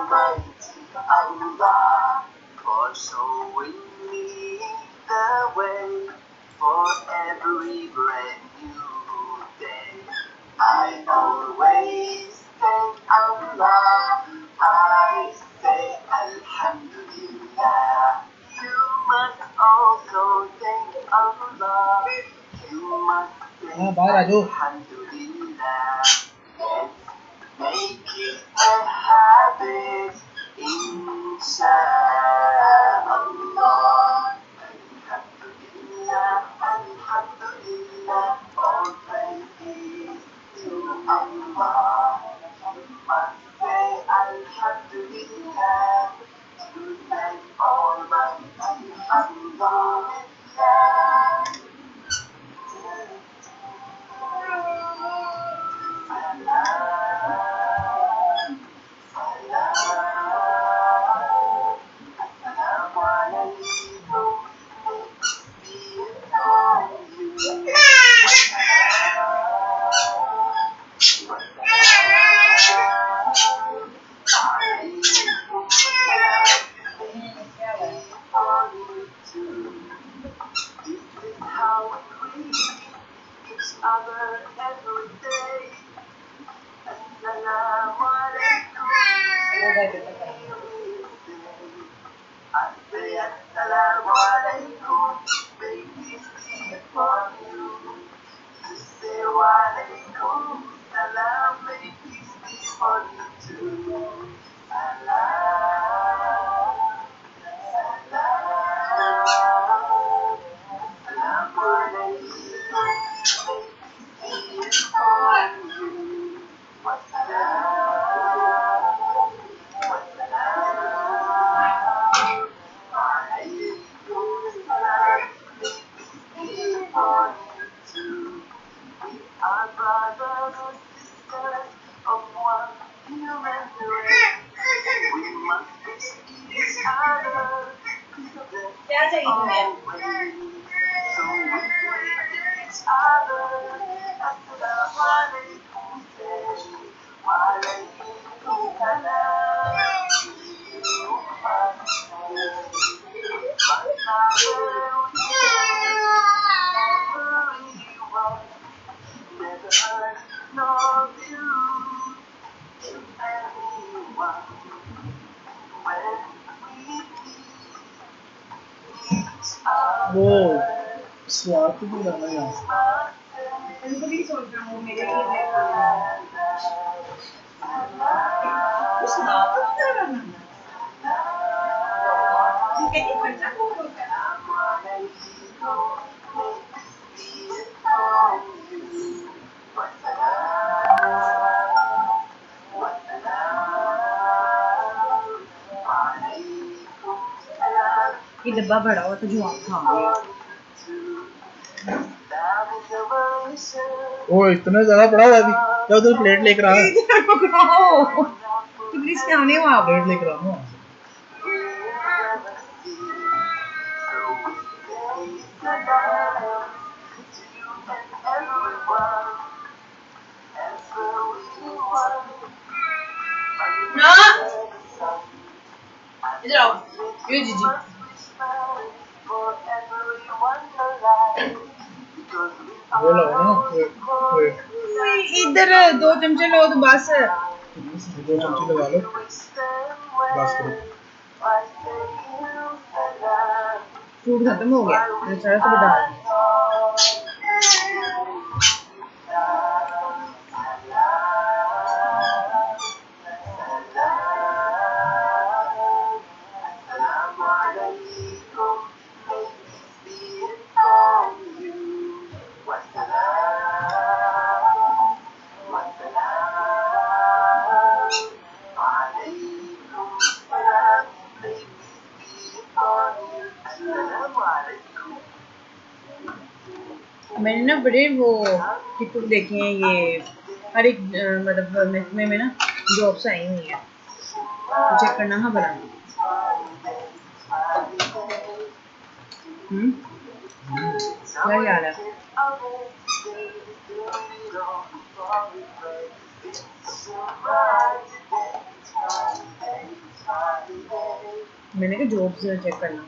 Almighty Allah for showing me the way for every brand new day. I always thank Allah. I say Alhamdulillah. You must also thank Allah. You must say Alhamdulillah. Let's make it a habit, Inshallah. Alhamdulillah, Alhamdulillah, all praises to Allah. You must say Alhamdulillah to thank Almighty Allah. Assalamu-Alikum, may peace be upon you. You say wa-alaikum salam, may peace be upon you too. Salam, salam. Assalamu-Alikum, may peace be upon you. Wassalam, wassalam. Alaikum salam, may peace be upon you too. We are brothers and sisters of one human race. We must respect each other. So we greet each other. Assalamu-Alikum, say wa-alaikum salam. Never heard nor view to anyone when we meet each other. स्वाद भी लाना यार इनको भी सोच रहा हूँ मेरे लिए है कुछ ना तो क्या करना ठीक है ये खर्चा कौन होता है ये डब्बा बड़ा हो तो जो आप खाओगे ओ इतना ज्यादा बड़ा है अभी क्या उधर प्लेट लेकर आ इधर पकड़ाओ तो प्लीज क्या आने हो आप प्लेट लेकर आओ ना इधर आओ ये जीजी बोलो ना इधर 2 चमचे लो तो बस 2 चमचे लगा लो बस करो फ्रूट खत्म हो गया मैं सारा तो बता मैंने ना बड़े वो टिकटॉक देखे हैं ये हर एक मतलब महकमे में ना जॉब्स आई हुई है तो चेक करना हाँ बना क्या यार है میں نے کہا جاب سے چیک کرنا.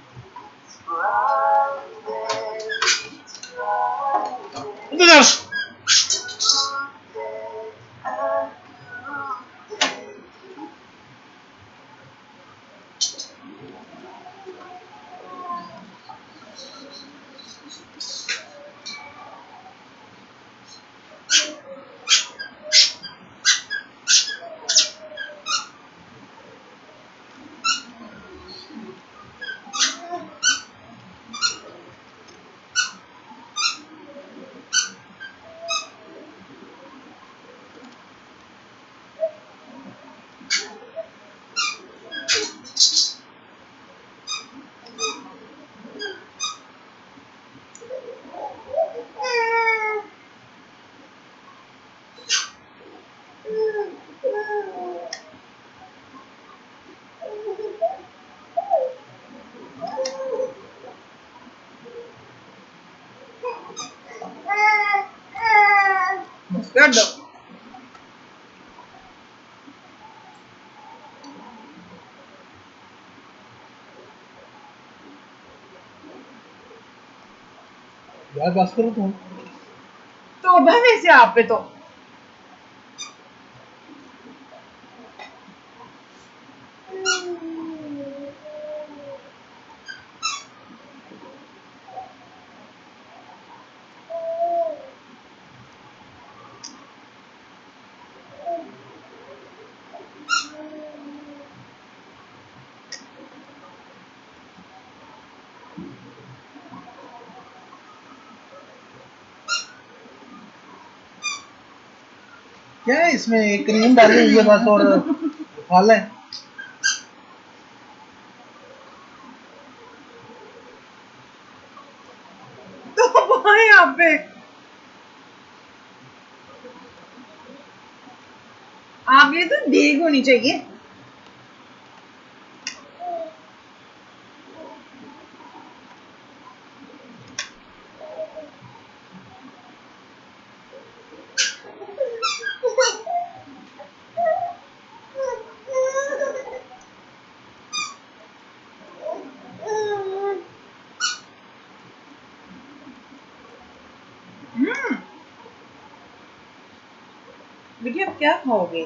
کر دو. یار بس کرو تم تو ویسے آپ پہ تو کیا ہے اس میں کریم ڈالی ہوئی ہے بس اور پھل ہے. تو وہاں یہاں پہ آپ یہ تو دیکھ ہونی چاہیے. بیٹی آپ کیا کھاؤ گے؟